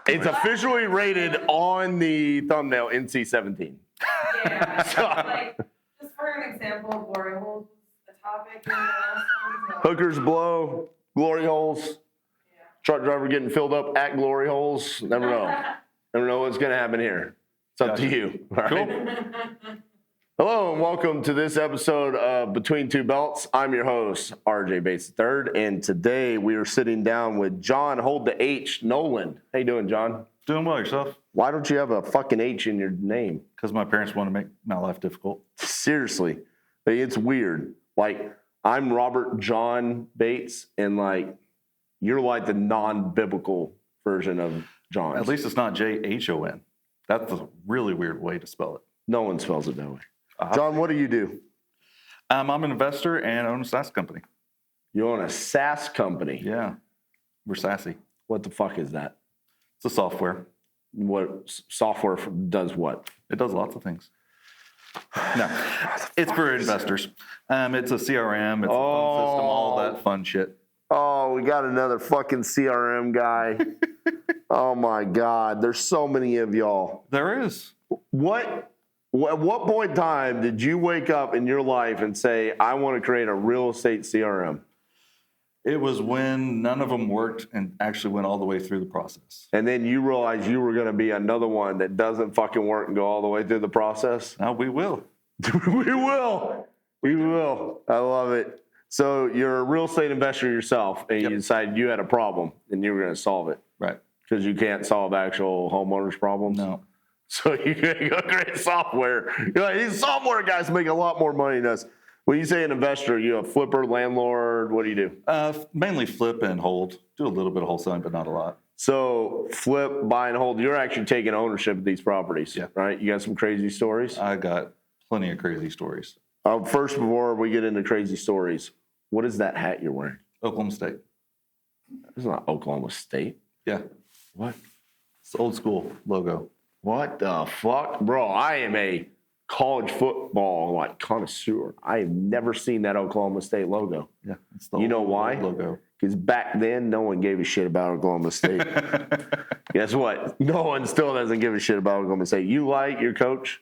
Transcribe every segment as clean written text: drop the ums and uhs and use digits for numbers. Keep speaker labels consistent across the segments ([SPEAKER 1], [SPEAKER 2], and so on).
[SPEAKER 1] It's officially rated on the thumbnail NC-17.
[SPEAKER 2] Yeah.
[SPEAKER 1] So-
[SPEAKER 2] Like, just for an example, glory holes was a topic in the last one. So,
[SPEAKER 1] Hookers blow, glory holes,
[SPEAKER 2] yeah.
[SPEAKER 1] truck driver getting filled up at glory holes. Never know. Never know what's going to happen here. It's up to you. All right?
[SPEAKER 3] Cool.
[SPEAKER 1] Hello and welcome to this episode of Between Two Belts. I'm your host, RJ Bates III, and today we are sitting down with Jon Hold the H Nolan. How you doing, John?
[SPEAKER 3] Doing well yourself?
[SPEAKER 1] Why don't you have a fucking H in your name?
[SPEAKER 3] Because my parents want to make my life difficult.
[SPEAKER 1] Seriously. It's weird. Like, I'm Robert John Bates, and like, you're like the non-biblical version of John.
[SPEAKER 3] At least it's not J-H-O-N. That's a really weird way to spell it.
[SPEAKER 1] No one spells it that way. John, what do you do?
[SPEAKER 3] I'm an investor and own a SaaS company.
[SPEAKER 1] You own a SaaS company.
[SPEAKER 3] Yeah, we're sassy.
[SPEAKER 1] What the fuck is that?
[SPEAKER 3] It's a software.
[SPEAKER 1] What software does what?
[SPEAKER 3] It does lots of things. No, it's for investors. It's a CRM, it's a phone system, all that fun shit.
[SPEAKER 1] Oh, we got another fucking CRM guy. Oh my God, there's so many of y'all.
[SPEAKER 3] There is.
[SPEAKER 1] At what point in time did you wake up in your life and say, I want to create a real estate CRM?
[SPEAKER 3] It was when none of them worked and actually went all the way through the process.
[SPEAKER 1] And then you realized you were going to be another one that doesn't fucking work and go all the way through the process?
[SPEAKER 3] Now we will.
[SPEAKER 1] We will. We will. I love it. So you're a real estate investor yourself, and you decided you had a problem and you were going to solve it.
[SPEAKER 3] Right.
[SPEAKER 1] Because you can't solve actual homeowners' problems?
[SPEAKER 3] No.
[SPEAKER 1] So you're going to go create software. You're like, these software guys make a lot more money than us. When you say an investor, you a flipper, landlord, what do you do?
[SPEAKER 3] Mainly flip and hold. Do a little bit of wholesaling, but not a lot.
[SPEAKER 1] So flip, buy, and hold. You're actually taking ownership of these properties, right? You got some crazy stories?
[SPEAKER 3] I got plenty of crazy stories.
[SPEAKER 1] First, before we get into crazy stories, what is that hat you're wearing?
[SPEAKER 3] Oklahoma State.
[SPEAKER 1] It's not Oklahoma State.
[SPEAKER 3] Yeah.
[SPEAKER 1] What?
[SPEAKER 3] It's the old school logo.
[SPEAKER 1] What the fuck? Bro, I am a college football like connoisseur. I have never seen that Oklahoma State logo.
[SPEAKER 3] Yeah. It's the
[SPEAKER 1] You know
[SPEAKER 3] old
[SPEAKER 1] why?
[SPEAKER 3] logo.
[SPEAKER 1] Because back then, no one gave a shit about Oklahoma State. Guess what? No one still doesn't give a shit about Oklahoma State. You like your coach?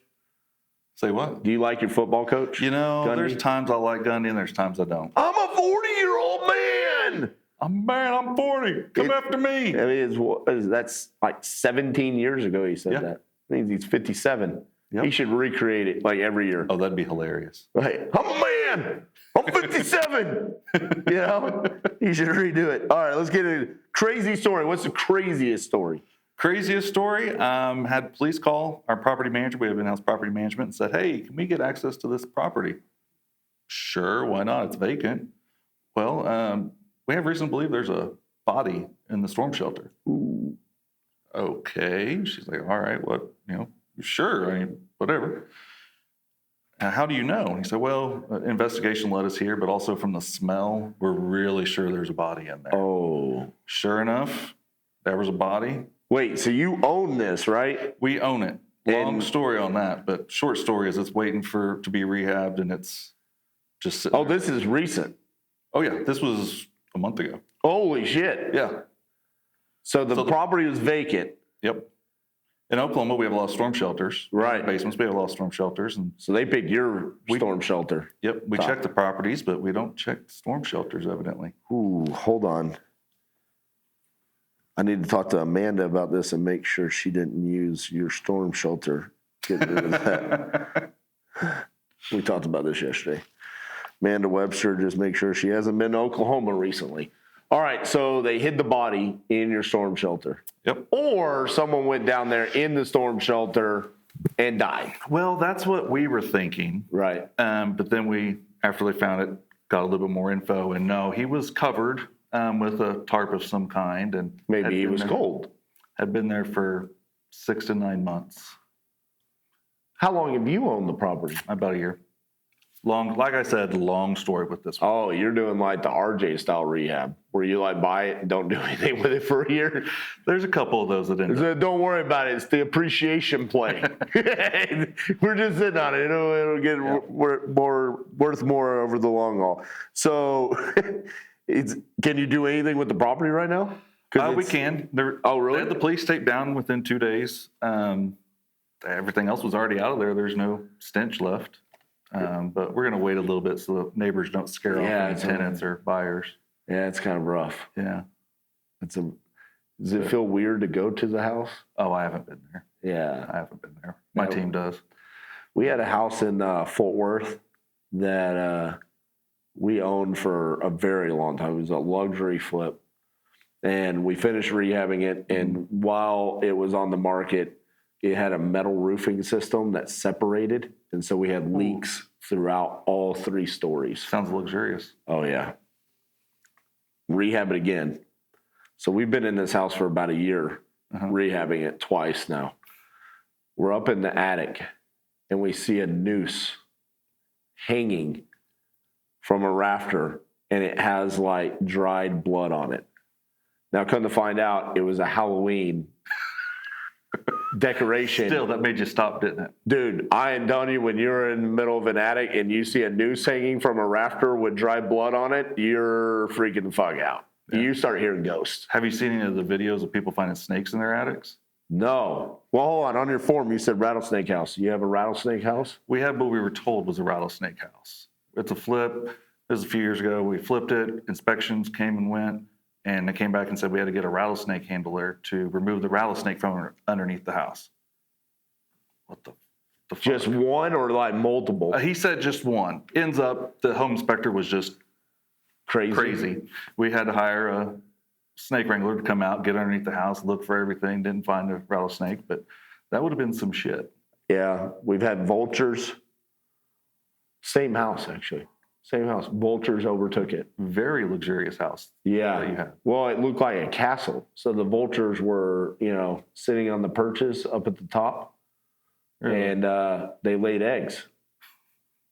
[SPEAKER 3] Say what?
[SPEAKER 1] Do you like your football coach?
[SPEAKER 3] You know,
[SPEAKER 1] Gundy?
[SPEAKER 3] there's times I like Gundy and there's times I don't.
[SPEAKER 1] I'm a 40-year-old man.
[SPEAKER 3] I'm 40. Come after me.
[SPEAKER 1] I mean, that's like 17 years ago he said that. That means he's 57.
[SPEAKER 3] Yep.
[SPEAKER 1] He should recreate it like every year.
[SPEAKER 3] Oh, that'd be hilarious.
[SPEAKER 1] Right. I'm a man. I'm 57. You know? He should redo it. All right, let's get into crazy story. What's the craziest story?
[SPEAKER 3] Craziest story, had police call our property manager. We have in-house property management and said, hey, can we get access to this property? Sure, why not? It's vacant. Well, we have reason to believe there's a body in the storm shelter.
[SPEAKER 1] Ooh.
[SPEAKER 3] Okay. She's like, all right, what, sure, I mean, whatever. How do you know? And he said, well, investigation led us here, but also from the smell, we're really sure there's a body in there.
[SPEAKER 1] Oh.
[SPEAKER 3] Sure enough, there was a body.
[SPEAKER 1] Wait, so you own this, right?
[SPEAKER 3] We own it. Long story on that, but short story is it's waiting to be rehabbed and it's just sitting there.
[SPEAKER 1] This is recent.
[SPEAKER 3] Oh, yeah, this was a month ago.
[SPEAKER 1] Holy shit.
[SPEAKER 3] Yeah.
[SPEAKER 1] So the property was vacant.
[SPEAKER 3] Yep. In Oklahoma, we have a lot of storm shelters.
[SPEAKER 1] Right.
[SPEAKER 3] Basements, we have a lot of storm shelters. And
[SPEAKER 1] So they picked your storm shelter.
[SPEAKER 3] yep, we check the properties, but we don't check storm shelters, evidently.
[SPEAKER 1] Ooh, hold on. I need to talk to Amanda about this and make sure she didn't use your storm shelter. Get rid of that. We talked about this yesterday. Amanda Webster, just make sure she hasn't been to Oklahoma recently. All right, so they hid the body in your storm shelter.
[SPEAKER 3] Yep.
[SPEAKER 1] Or someone went down there in the storm shelter and died.
[SPEAKER 3] Well, that's what we were thinking.
[SPEAKER 1] Right.
[SPEAKER 3] But then we, after they found it, got a little bit more info. And no, he was covered with a tarp of some kind. And
[SPEAKER 1] Maybe he was cold.
[SPEAKER 3] Had been there for 6 to 9 months.
[SPEAKER 1] How long have you owned the property?
[SPEAKER 3] About a year. Like I said, long story with this one.
[SPEAKER 1] Oh, you're doing like the RJ style rehab where you like buy it and don't do anything with it for a year.
[SPEAKER 3] There's a couple of those that end up.
[SPEAKER 1] Don't worry about it. It's the appreciation play. We're just sitting on it. It'll get worth more over the long haul. So can you do anything with the property right now?
[SPEAKER 3] We can.
[SPEAKER 1] Oh, really?
[SPEAKER 3] They had the police tape down within 2 days. Everything else was already out of there. There's no stench left. But we're going to wait a little bit so the neighbors don't scare off any tenants or buyers.
[SPEAKER 1] Yeah, it's kind of rough.
[SPEAKER 3] Yeah.
[SPEAKER 1] Does it feel weird to go to the house?
[SPEAKER 3] Oh, I haven't been there.
[SPEAKER 1] Yeah.
[SPEAKER 3] I haven't been there. My team does.
[SPEAKER 1] We had a house in Fort Worth that we owned for a very long time. It was a luxury flip. And we finished rehabbing it. And while it was on the market, it had a metal roofing system that separated. And so we had leaks throughout all 3 stories.
[SPEAKER 3] Sounds luxurious.
[SPEAKER 1] Oh, yeah. Rehab it again. So we've been in this house for about a year, rehabbing it twice now. We're up in the attic, and we see a noose hanging from a rafter, and it has like dried blood on it. Now, come to find out, it was a Halloween decoration.
[SPEAKER 3] Still, that made you stop, didn't it?
[SPEAKER 1] Dude, I ain't done you when you're in the middle of an attic and you see a noose hanging from a rafter with dried blood on it, you're freaking the fuck out. Yeah. You start hearing ghosts.
[SPEAKER 3] Have you seen any of the videos of people finding snakes in their attics?
[SPEAKER 1] No. Well, hold on. On your form, you said rattlesnake house. You have a rattlesnake house?
[SPEAKER 3] We had what we were told was a rattlesnake house. It's a flip. It was a few years ago. We flipped it. Inspections came and went. And they came back and said we had to get a rattlesnake handler to remove the rattlesnake from underneath the house. What the fuck?
[SPEAKER 1] Just one or like multiple?
[SPEAKER 3] He said just one. Ends up, the home inspector was just crazy. We had to hire a snake wrangler to come out, get underneath the house, look for everything. Didn't find a rattlesnake, but that would have been some shit.
[SPEAKER 1] Yeah, we've had vultures. Same house, actually. Same house. Vultures overtook it.
[SPEAKER 3] Very luxurious house.
[SPEAKER 1] Yeah.
[SPEAKER 3] That you had.
[SPEAKER 1] Well, it looked like a castle. So the vultures were, sitting on the perches up at the top. Really? And they laid eggs.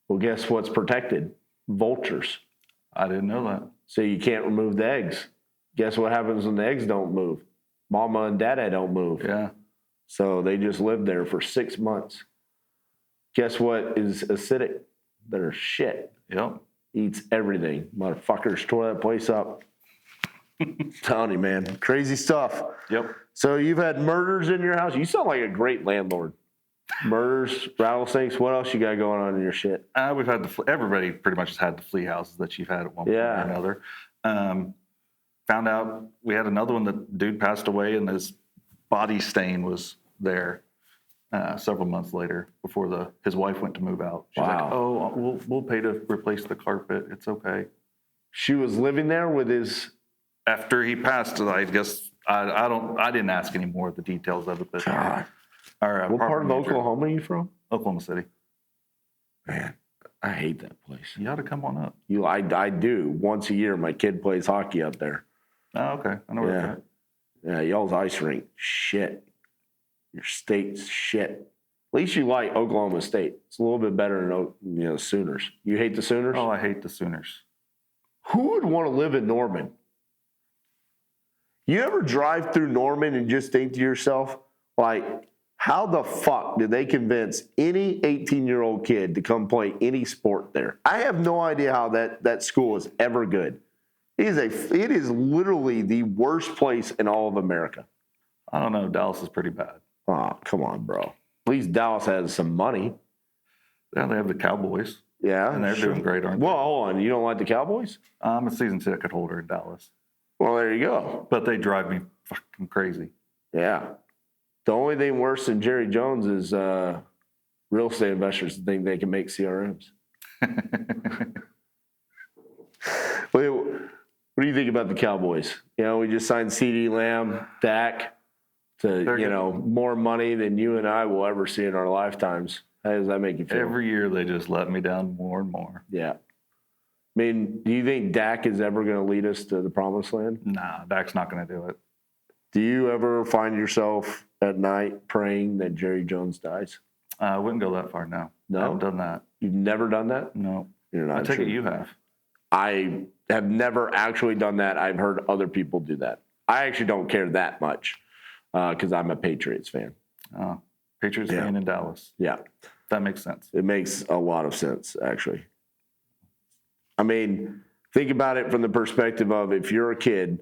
[SPEAKER 1] Well, guess what's protected? Vultures.
[SPEAKER 3] I didn't know that.
[SPEAKER 1] So you can't remove the eggs. Guess what happens when the eggs don't move? Mama and Dada don't move.
[SPEAKER 3] Yeah.
[SPEAKER 1] So they just lived there for 6 months. Guess what is acidic? They're shit.
[SPEAKER 3] Yep.
[SPEAKER 1] Eats everything. Motherfuckers tore that place up. Telling you, man. Crazy stuff.
[SPEAKER 3] Yep.
[SPEAKER 1] So you've had murders in your house. You sound like a great landlord. Murders, rattlesnakes. What else you got going on in your shit?
[SPEAKER 3] We've had everybody pretty much has had the flea houses that you've had at one point or another. Found out we had another one that dude passed away and his body stain was there several months later before his wife went to move out. She's like, "Oh, we'll pay to replace the carpet. It's okay."
[SPEAKER 1] She was living there with his.
[SPEAKER 3] After he passed, I guess I didn't ask any more of the details of it. But
[SPEAKER 1] God. What part of Oklahoma are you from?
[SPEAKER 3] Oklahoma City.
[SPEAKER 1] Man, I hate that place.
[SPEAKER 3] You ought to come on up.
[SPEAKER 1] I do. Once a year, my kid plays hockey up there.
[SPEAKER 3] Oh, okay. I know where it's at.
[SPEAKER 1] Yeah, y'all's ice rink, shit. Your state's shit. At least you like Oklahoma State. It's a little bit better than Sooners. You hate the Sooners?
[SPEAKER 3] Oh, I hate the Sooners.
[SPEAKER 1] Who would want to live in Norman? You ever drive through Norman and just think to yourself, like, how the fuck did they convince any 18-year-old kid to come play any sport there? I have no idea how that school is ever good. It is literally the worst place in all of America.
[SPEAKER 3] I don't know. Dallas is pretty bad.
[SPEAKER 1] Oh, come on, bro. At least Dallas has some money.
[SPEAKER 3] Yeah, they have the Cowboys.
[SPEAKER 1] Yeah.
[SPEAKER 3] And they're doing great, aren't they?
[SPEAKER 1] Well, hold on. You don't like the Cowboys?
[SPEAKER 3] I'm a season ticket holder in Dallas.
[SPEAKER 1] Well, there you go.
[SPEAKER 3] But they drive me fucking crazy.
[SPEAKER 1] Yeah. The only thing worse than Jerry Jones is real estate investors think they can make CRMs. Wait, what do you think about the Cowboys? We just signed CeeDee Lamb, Dak, to, more money than you and I will ever see in our lifetimes. How does that make you feel?
[SPEAKER 3] Every year they just let me down more and more.
[SPEAKER 1] Yeah. I mean, do you think Dak is ever going to lead us to the promised land?
[SPEAKER 3] Nah, Dak's not going to do it.
[SPEAKER 1] Do you ever find yourself at night praying that Jerry Jones dies?
[SPEAKER 3] I wouldn't go that far, no.
[SPEAKER 1] No?
[SPEAKER 3] I haven't done that.
[SPEAKER 1] You've never done that?
[SPEAKER 3] No.
[SPEAKER 1] You're not
[SPEAKER 3] I take
[SPEAKER 1] sure.
[SPEAKER 3] it you have.
[SPEAKER 1] I have never actually done that. I've heard other people do that. I actually don't care that much because I'm a Patriots fan.
[SPEAKER 3] Oh, Patriots fan in Dallas.
[SPEAKER 1] Yeah.
[SPEAKER 3] That makes sense.
[SPEAKER 1] It makes a lot of sense, actually. I mean, think about it from the perspective of if you're a kid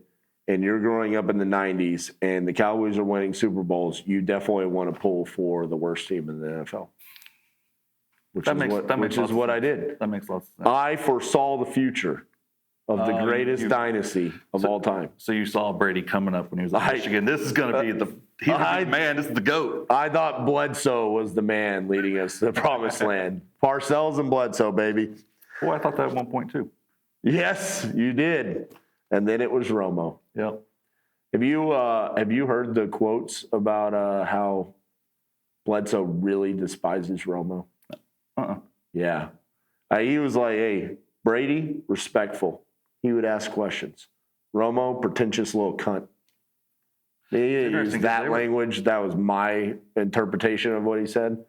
[SPEAKER 1] and you're growing up in the 90s and the Cowboys are winning Super Bowls, you definitely want to pull for the worst team in the NFL. Which is what I did.
[SPEAKER 3] That makes lots of sense.
[SPEAKER 1] I foresaw the future of the greatest dynasty of all time.
[SPEAKER 3] So you saw Brady coming up when he was at Michigan. This is going to be he's the man. This is the GOAT.
[SPEAKER 1] I thought Bledsoe was the man leading us to the promised land. Parcells and Bledsoe, baby.
[SPEAKER 3] Oh, I thought that at one point too.
[SPEAKER 1] Yes, you did. And then it was Romo.
[SPEAKER 3] Yep.
[SPEAKER 1] Have you heard the quotes about how Bledsoe really despises Romo? Yeah. He was like, hey, Brady, respectful. He would ask questions. Romo, pretentious little cunt. He used that language. That was my interpretation of what he said.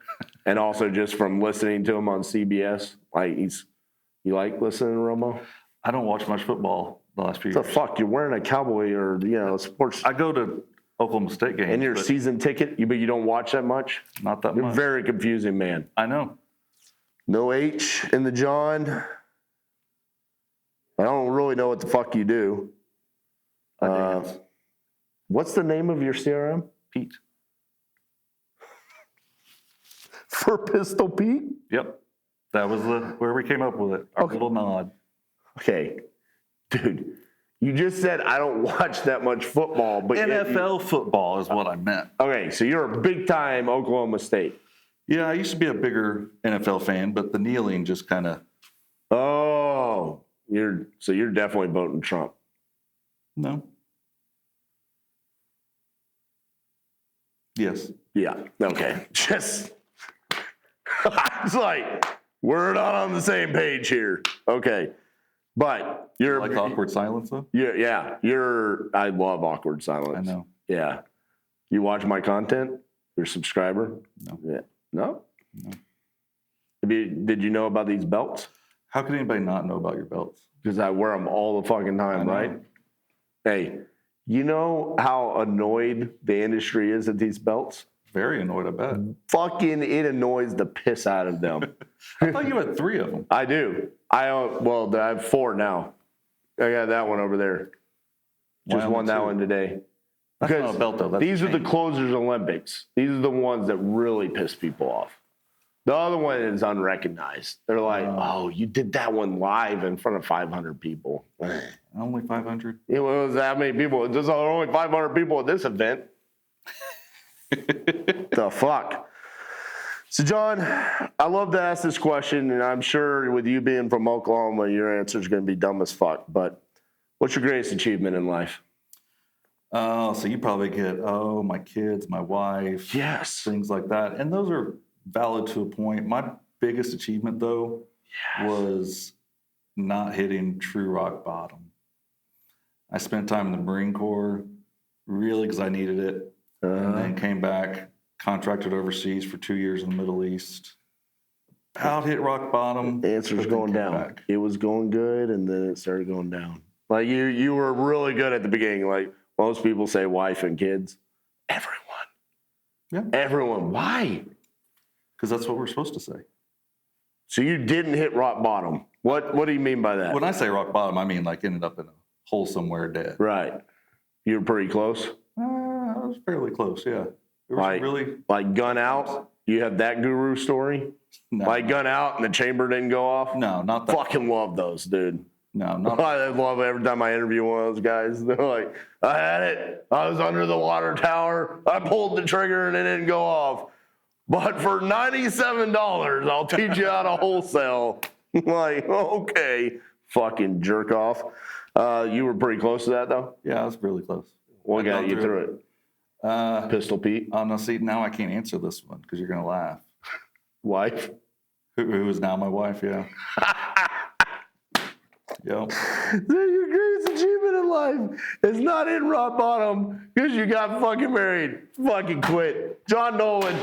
[SPEAKER 1] And also just from listening to him on CBS. Like, you like listening to Romo?
[SPEAKER 3] I don't watch much football the last few years.
[SPEAKER 1] The fuck? You're wearing a Cowboy or, sports.
[SPEAKER 3] I go to Oklahoma State games.
[SPEAKER 1] And your season ticket, but you don't watch that much?
[SPEAKER 3] Not that
[SPEAKER 1] You're
[SPEAKER 3] much.
[SPEAKER 1] very confusing, man.
[SPEAKER 3] I know.
[SPEAKER 1] No H in the John. I don't really know what the fuck you do. What's the name of your CRM?
[SPEAKER 3] Pete.
[SPEAKER 1] For Pistol Pete?
[SPEAKER 3] Yep. That was where we came up with it. Our little nod.
[SPEAKER 1] Okay. Dude, you just said I don't watch that much football. But
[SPEAKER 3] NFL football is what I meant.
[SPEAKER 1] Okay, so you're a big-time Oklahoma State.
[SPEAKER 3] Yeah, I used to be a bigger NFL fan, but the kneeling just kind of...
[SPEAKER 1] Oh, you're definitely voting Trump.
[SPEAKER 3] No. Yes.
[SPEAKER 1] Yeah, okay. Just... It's like, we're not on the same page here. Okay. But you're...
[SPEAKER 3] Like awkward silence, though?
[SPEAKER 1] Yeah. I love awkward silence.
[SPEAKER 3] I know.
[SPEAKER 1] Yeah. You watch my content? You're a subscriber?
[SPEAKER 3] No.
[SPEAKER 1] Yeah. No? Did you know about these belts?
[SPEAKER 3] How could anybody not know about your belts?
[SPEAKER 1] Because I wear them all the fucking time, right? Hey, you know how annoyed the industry is at these belts?
[SPEAKER 3] Very annoyed, I bet.
[SPEAKER 1] Fucking it annoys the piss out of them.
[SPEAKER 3] I thought you had 3 of them.
[SPEAKER 1] I do. I have 4 now. I got that one over there. Just won that one today.
[SPEAKER 3] That's not a belt, though.
[SPEAKER 1] These are the Closers Olympics. These are the ones that really piss people off. The other one is unrecognized. They're like, oh, you did that one live in front of 500 people.
[SPEAKER 3] Only 500?
[SPEAKER 1] It was that many people. There's only 500 people at this event. The fuck? So, John, I love to ask this question, and I'm sure with you being from Oklahoma, your answer is going to be dumb as fuck. But what's your greatest achievement in life?
[SPEAKER 3] Oh, so you probably get, my kids, my wife.
[SPEAKER 1] Yes.
[SPEAKER 3] Things like that. And those are valid to a point. My biggest achievement, though, was not hitting true rock bottom. I spent time in the Marine Corps, really because I needed it, and then came back, contracted overseas for 2 years in the Middle East. About hit rock bottom.
[SPEAKER 1] The answer's going down.
[SPEAKER 3] Back.
[SPEAKER 1] It was going good, and then it started going down. Like you were really good at the beginning. Like most people say, wife and kids. Everyone.
[SPEAKER 3] Yeah.
[SPEAKER 1] Everyone. Why?
[SPEAKER 3] Because that's what we're supposed to say.
[SPEAKER 1] So you didn't hit rock bottom. What do you mean by that?
[SPEAKER 3] When I say rock bottom, I mean like ended up in a hole somewhere dead.
[SPEAKER 1] Right. You were pretty close.
[SPEAKER 3] I was fairly close, yeah. There was
[SPEAKER 1] like gun out. You have that guru story.
[SPEAKER 3] No.
[SPEAKER 1] Like gun out and the chamber didn't go off.
[SPEAKER 3] No, not that.
[SPEAKER 1] Fucking love those, dude.
[SPEAKER 3] No, not.
[SPEAKER 1] I love every time I interview one of those guys. They're like, I had it. I was under the water tower. I pulled the trigger and it didn't go off. But for $97, I'll teach you how to wholesale. Like, okay, fucking jerk off. You were pretty close to that, though?
[SPEAKER 3] Yeah, I was really close.
[SPEAKER 1] What got you through it? Pistol Pete?
[SPEAKER 3] No, see, now I can't answer this one because you're going to laugh.
[SPEAKER 1] Wife?
[SPEAKER 3] Who is now my wife, yeah. Yep.
[SPEAKER 1] Your greatest achievement in life is not in rock bottom because you got fucking married. Fucking quit. Jon Nolan.